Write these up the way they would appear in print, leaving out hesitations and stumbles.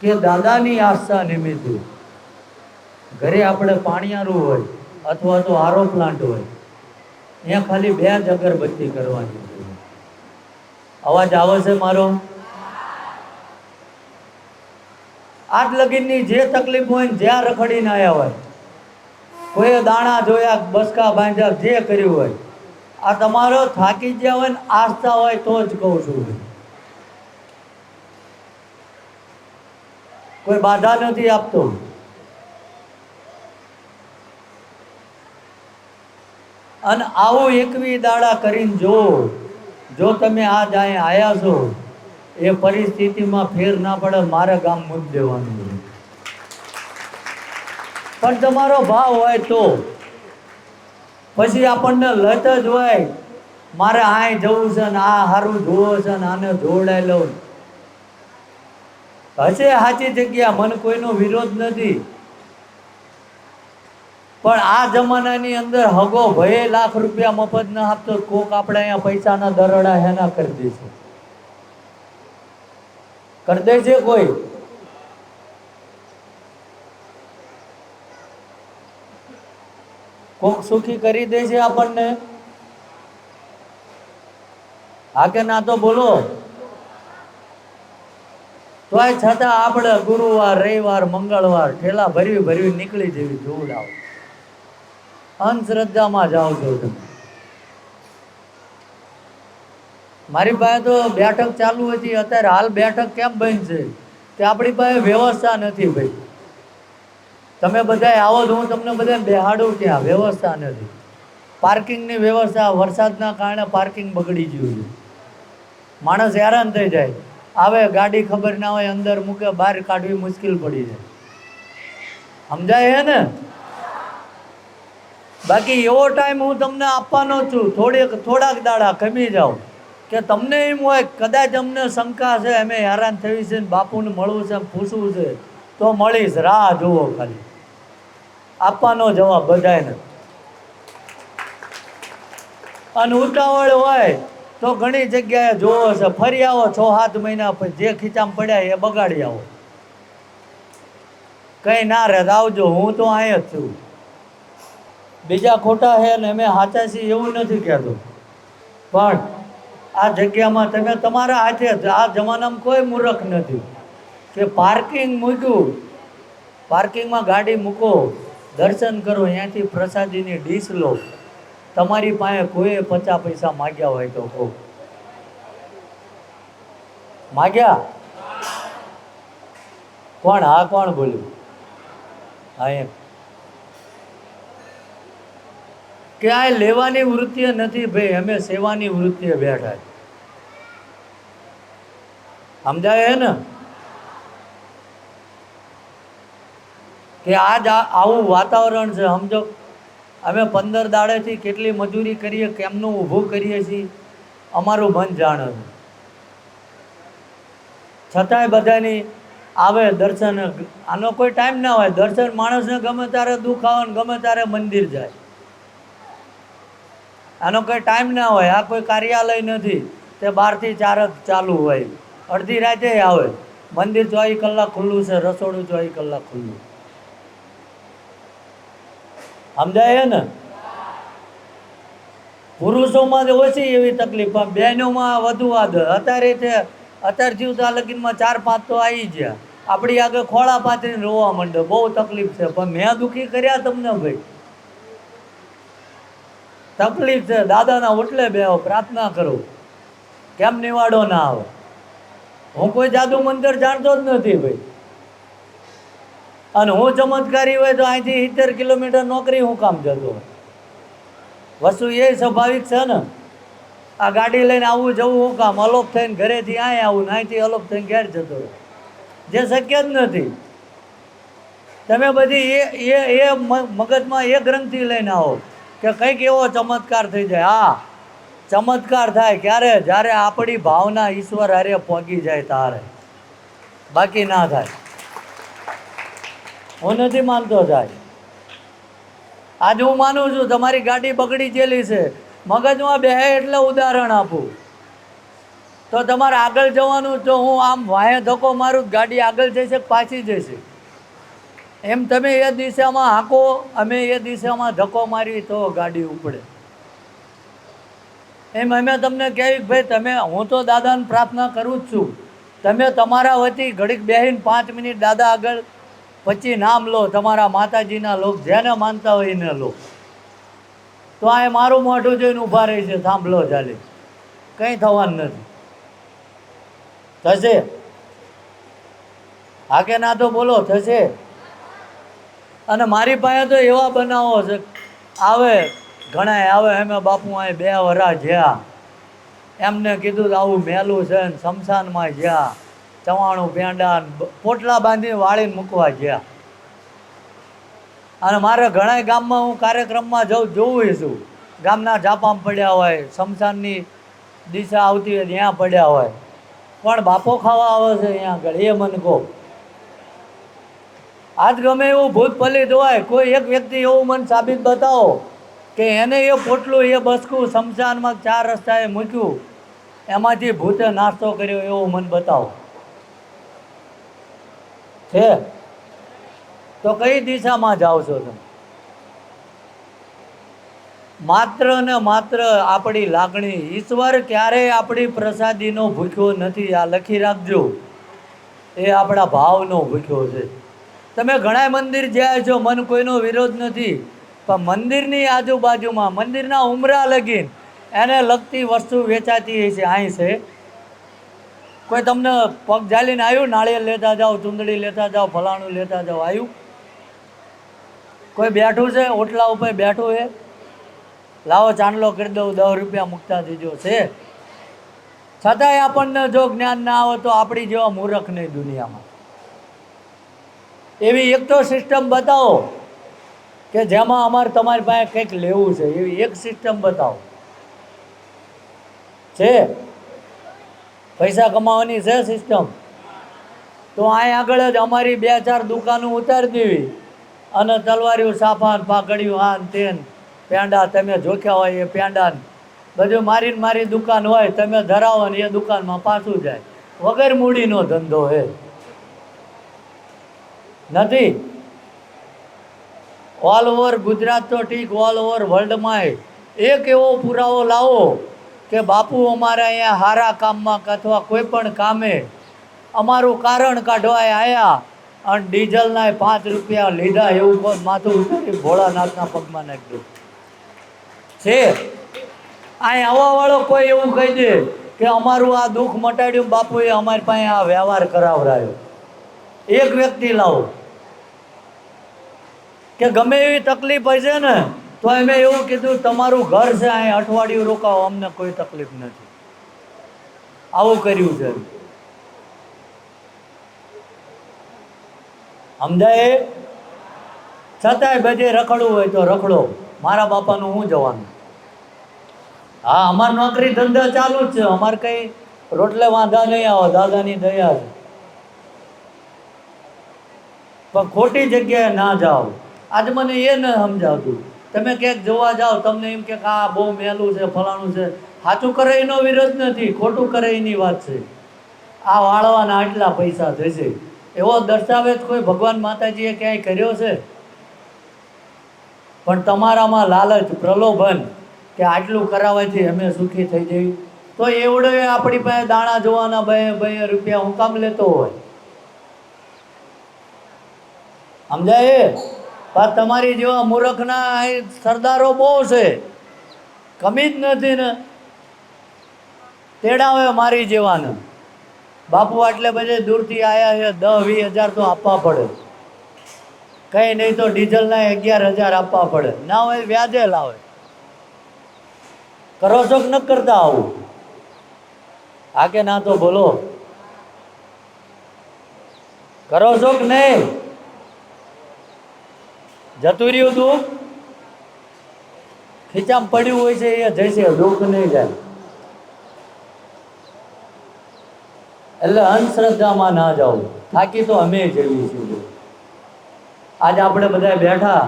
કે દાદાની આસ્થા નિમિત્તે ઘરે આપણે પાણીયારું હોય અથવા તો આરો પ્લાન્ટ હોય, અહીંયા ખાલી 2 જ અગરબત્તી કરવાની છે. અવાજ આવે છે મારો? આજ લગીનની જે તકલીફ હોય ને જ્યાં રખડીને આવ્યા હોય, કોઈએ દાણા જોયા, બસકા બાંધ્યા, જે કર્યું હોય, આ તમારો થાકી ગયા હોય ને આસ્થા હોય તો જ કહું છું. કોઈ બાધા નથી આપતો. અને આવું 21 દાડા કરીને જો તમે આજ અહીંયા આવ્યા છો, એ પરિસ્થિતિમાં ફેર ના પડે, મારે ગામ મૂકી દેવાનું. પણ તમારો ભાવ હોય તો પછી આપણને લત જ હોય, મારે આય જવું છે ને આ સારું જોવો છે ને આને જોડાઈ લઉં. હશે સાચી જગ્યા, મને કોઈનો વિરોધ નથી, પણ આ જમાનાની અંદર હગો ભયે લાખ રૂપિયા મફત ના આપતો, કોક આપણે અહીંયા પૈસાના દરડા હેના કરી દેશે, કરી દે છે કોઈ? કોક સુખી કરી દે છે આપણને? હા કે ના તો બોલો. તોય છતાં આપણે ગુરુવાર, રવિવાર, મંગળવાર ઠેલા ભરવી નીકળી જેવી જોવડાવ, અંધશ્રદ્ધામાં જાઓ છો તમે. મારી પાસે તો બેઠક ચાલુ હતી, અત્યારે હાલ બેઠક કેમ બંધ છે કે આપણી પાસે વ્યવસ્થા નથી ભાઈ. તમે બધા આવો તો હું તમને બધા બેહાડું, ત્યાં વ્યવસ્થા નથી. પાર્કિંગની વ્યવસ્થા, વરસાદના કારણે પાર્કિંગ બગડી ગયું છે, માણસ હેરાન થઈ જાય. આવે ગાડી ખબર ના હોય, અંદર મૂકે, બહાર કાઢવી મુશ્કેલ પડી જાય. સમજાય હે ને? બાકી એવો ટાઈમ હું તમને આપવાનો છું, થોડાક દાડા ખમી જાઓ, કે તમને એમ હોય કદાચ અમને શંકા છે, અમે હેરાન થવી છે, બાપુને મળવું છે, પૂછવું છે, તો મળીશ, રાહ જુઓ. ખાલી આપવાનો જવાબ બધાને. અને ઉતાવળ હોય તો ઘણી જગ્યાએ જોવો છે, ફરી આવો 6-7 મહિના પછી, જે ખીચામાં પડ્યા એ બગાડી આવો. કઈ ના રહે આવજો, હું તો અહીંયા જ છું. બીજા ખોટા છે ને અમે સાચા છીએ એવું નથી કહેતો, પણ આ જગ્યામાં તમે તમારા હાથે, આ જમાનામાં કોઈ મૂર્ખ નથી કે પાર્કિંગ મૂક્યું, પાર્કિંગમાં ગાડી મૂકો, દર્શન કરો, અહીંયાથી પ્રસાદીની ડીશ લો. તમારી પાસે કોઈ 50 પૈસા માગ્યા હોય તો કહો, માગ્યા? કોણ? હા કોણ બોલ્યું? હા એમ કે આ લેવાની વૃત્તિએ નથી ભાઈ, અમે સેવાની વૃત્તિએ બેઠા. સમજાય હે ને? કે આજ આવું વાતાવરણ છે. સમજો, અમે 15 દાડેથી કેટલી મજૂરી કરીએ, કેમનું ઊભું કરીએ છીએ, અમારું મન જાણે છે. છતાંય બધાની આવે દર્શન. આનો કોઈ ટાઈમ ના હોય, દર્શન માણસને ગમે ત્યારે દુઃખ આવે ને ગમે ત્યારે મંદિર જાય, આનો કોઈ ટાઈમ ના હોય. આ કોઈ કાર્યાલય નથી તે 12 થી 4 જ ચાલુ હોય, અડધી રાતે આવે. મંદિર 24 કલાક ખુલ્લું છે, રસોડું 24 કલાક ખુલ્લું. સમજાય ને? પુરુષોમાં ઓછી એવી તકલીફ, પણ બહેનોમાં વધુ આદર. અત્યારે જીવતા લગીનમાં 4-5 તો આવી ગયા, આપણી આગળ ખોળા પાથરીને રોવા માંડે, બહુ તકલીફ છે. પણ મેં દુઃખી કર્યા તમને ભાઈ? તકલીફ છે, દાદાના ઓટલે બેહો, પ્રાર્થના કરો, કેમ નિવાડો ના આવે? હું કોઈ જાદુ મંદિર જાણતો જ નથી ભાઈ, અને હું ચમત્કારી હોય તો અહીંથી 70 કિલોમીટર નોકરી હું કામ જતો? વસ્તુ એ સ્વાભાવિક છે ને. આ ગાડી લઈને આવવું જવું હું કામ? અલોપ થઈને ઘરેથી અહીંયા આવું, અહીંથી અલોપ થઈને ઘેર જતો, જે શક્ય જ નથી. તમે બધી એ મગજમાં એ ગ્રંથિ લઈને આવો કે કંઈક એવો ચમત્કાર થઈ જાય. હા, ચમત્કાર થાય ક્યારે? જ્યારે આપણી ભાવના ઈશ્વર હારે પહોંચી જાય તારે, બાકી ના થાય. હું નથી માનતો થાય. આજે હું માનું છું તમારી ગાડી બગડી ગયેલી છે, મગજમાં બેહે એટલે ઉદાહરણ આપું. તો તમારે આગળ જવાનું, તો હું આમ વાહે ધક્કો મારું, ગાડી આગળ જશે કે પાછી જશે? એમ તમે એ દિશામાં હાંકો, અમે એ દિશામાં ધક્કો મારી તો ગાડી ઉપડે. એમ અમે તમને કહેવી કે ભાઈ તમે, હું તો દાદાને પ્રાર્થના કરું જ છું, તમે તમારા વતી ઘડીક બેસીને 5 મિનિટ દાદા આગળ પછી નામ લો, તમારા માતાજીના લોક જેને માનતા હોય એને લો. તો આ મારું મોઢું જોઈને ઊભા રહી છે, સાંભળો ચાલે, કંઈ થવાનું નથી. થશે? હા કે ના તો બોલો, થશે. અને મારી પાસે તો એવા બનાવો છે, આવે ઘણા આવે, અમે બાપુ અહીં 2 વરા જ્યાં, એમને કીધું આવું મેલું છે ને શમશાનમાં જ્યાં, 94 પેંડા પોટલા બાંધીને વાળીને મૂકવા જ્યાં. અને મારે ઘણા ગામમાં હું કાર્યક્રમમાં જોઉં છું, ગામના ઝાપામાં પડ્યા હોય, શમશાનની દિશા આવતી હોય ત્યાં પડ્યા હોય, પણ બાપો ખાવા આવે છે અહીંયા આગળ, એ મને કહો. આજ ગમે એવું ભૂત પલિત હોય, કોઈ એક વ્યક્તિ એવું મને સાબિત બતાવો કે એને એ પોટલું, એ બસકું શમશાનમાં 4 રસ્તાએ મૂક્યું, એમાંથી ભૂતે નાસ્તો કર્યો, એવું મને બતાવો. છે તો કઈ દિશામાં જાઓ છો તમે? માત્ર ને માત્ર આપણી લાગણી. ઈશ્વર ક્યારેય આપણી પ્રસાદીનો ભૂખ્યો નથી, આ લખી રાખજો. એ આપણા ભાવનો ભૂખ્યો છે. તમે ઘણા મંદિર જ્યાં છો, મન કોઈનો વિરોધ નથી, પણ મંદિરની આજુબાજુમાં, મંદિરના ઉમરા લગીન એને લગતી વસ્તુ વેચાતી હશે. અહીં છે કોઈ તમને પગ ઝાલીને આવ્યું, નાળિયેર લેતા જાઓ, ચૂંદડી લેતા જાઓ, ફલાણું લેતા જાઓ, આવ્યું? કોઈ બેઠું છે ઓટલા ઉપર બેઠું છે? લાવો ચાંદલો કરી દઉં, 10 રૂપિયા મૂકતા દીજો છે. છતાંય આપણને જો જ્ઞાન ના આવે તો આપણી જેવા મૂર્ખ નહીં દુનિયામાં. એવી એક તો સિસ્ટમ બતાવો કે જેમાં અમારે તમારી પાસે કંઈક લેવું છે, એવી એક સિસ્ટમ બતાવો. છે પૈસા કમાવાની છે સિસ્ટમ? તો અહીં આગળ જ અમારી 2-4 દુકાનો ઉતારી દેવી, અને તલવારીઓ, સાફાન, પાઘડીઓ, આન તેન પેંડા તમે જોખ્યા હોય એ પેંડા બધું મારીને મારી દુકાન હોય, તમે ધરાવો ને એ દુકાનમાં પાછું જાય. વગર મૂડીનો ધંધો હે, નથી? ઓલ ઓવર ગુજરાત તો ઠીક, ઓલ ઓવર વર્લ્ડમાં એક એવો પુરાવો લાવો કે બાપુ અમારે અહીંયા હારા કામમાં અથવા કોઈ પણ કામે અમારું કારણ કાઢવા આવ્યા અને ડીઝલના 5 રૂપિયા લીધા, એવું કોઈ માથું ઉતારી ભોળાનાથના પગમાં નાખી દો. છે અહીં આવવાવાળો કોઈ એવું કહી દે કે અમારું આ દુઃખ મટાડ્યું, બાપુએ અમારી પાસે આ વ્યવહાર કરાવરાયો, એક વ્યક્તિ લાવો. કે ગમે એવી તકલીફ હશે ને તો મેં એવું કીધું, તમારું ઘર છે અહીં, અઠવાડિયું રોકાવો, અમને કોઈ તકલીફ નથી. આવું કર્યું છે. સમજાય? છતાંય બધે રખડવું હોય તો રખડો, મારા બાપાનું હું જવાનું. હા, અમારી નોકરી ધંધા ચાલુ જ છે, અમારે કઈ રોટલે વાંધા નહીં આવે, દાદાની દયા છે. પણ ખોટી જગ્યાએ ના જાઓ. આજે મને એ ન સમજાવતું, તમે ક્યાંક જોવા જાઓ, તમને એમ કે આ બહુ મેલું છે, ફલાણું છે, સાચું કરે એનો વિરોધ નથી, ખોટું કરે એની વાત છે. આ વાળવાના આટલા પૈસા થશે, એવો દસ્તાવેજ કોઈ ભગવાન માતાજીએ ક્યાંય કર્યો છે? પણ તમારામાં લાલચ, પ્રલોભન કે આટલું કરાવવાથી અમે સુખી થઈ જઈએ, તો એવડો આપણી પાસે દાણા જોવાના 2 રૂપિયા હું કામ લેતો હોય? સમજાય? પણ તમારી જેવા મૂર્ખના સરદારો બહુ છે, કમી જ નથી ને. તેડાવે મારી જેવાને, બાપુ આટલે બધે દૂરથી આવ્યા છે, 10-20 હજાર તો આપવા પડે, કંઈ નહીં તો ડીઝલના 11,000 આપવા પડે, ના હોય વ્યાજે લાવે. કરો છો કે ન કરતા આવું? હા કે ના તો બોલો, કરો છો કે નહીં? જતું રહ્યું દુઃખ, ખીચામાં પડ્યું હોય છે એ જશે, દુઃખ નહીં જાય. એટલે અંધશ્રદ્ધામાં ના જાઓ, થાકી તો અમે જઈએ છીએ. આજે આપણે બધા બેઠા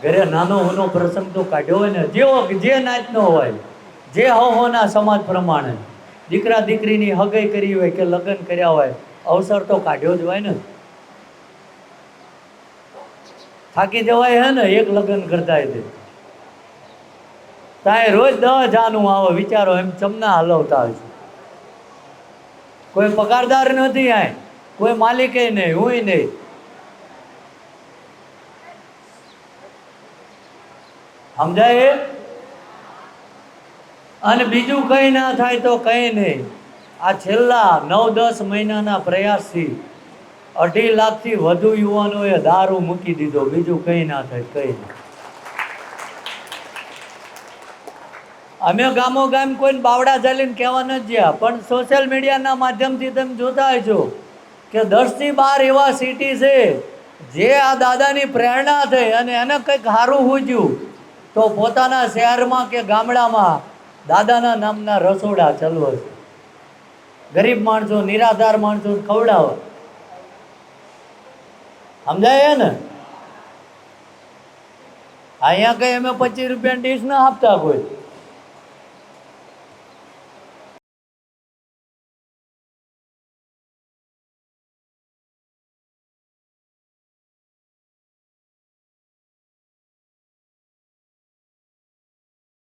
ઘરે નાનો હોનો પ્રસંગ તો કાઢ્યો હોય ને, જેવો જે નાચનો હોય, જે હોના સમાજ પ્રમાણે દીકરા દીકરીની હગાઈ કરી હોય કે લગ્ન કર્યા હોય, અવસર તો કાઢ્યો જ હોય ને. થાકી જવાય હે ને એક લગ્ન કરતા તે તાય રોજ 10 જાનું આવો, વિચારો એમ ચમના હલવતા હોય છે. કોઈ પગારદાર નથી, આય કોઈ માલિકે નહીં, હુંય નહીં. સમજાય? અને બીજું કંઈ ના થાય તો કંઈ નહીં. આ છેલ્લા 9-10 મહિનાના પ્રયાસથી 2.5 લાખથી વધુ યુવાનોએ દારૂ મૂકી દીધો. બીજું કંઈ ના થાય, કંઈ નહીં. અમે ગામો ગામ કોઈને બાવડા ચાલીને કહેવા નથી ગયા, પણ સોશિયલ મીડિયાના માધ્યમથી તમે જોતા હશો કે 10 થી 12 એવા સિટી છે જે આ દાદાની પ્રેરણા થઈ અને એને કંઈક સારું સૂઝ્યું તો પોતાના શહેરમાં કે ગામડામાં દાદાના નામના રસોડા ચલવો છે. ગરીબ માણસો, નિરાધાર માણસો ખવડાવો. સમજાય ને? અહીંયા કઈ અમે 25 રૂપિયાની ડીશ ના આપતા કોઈ.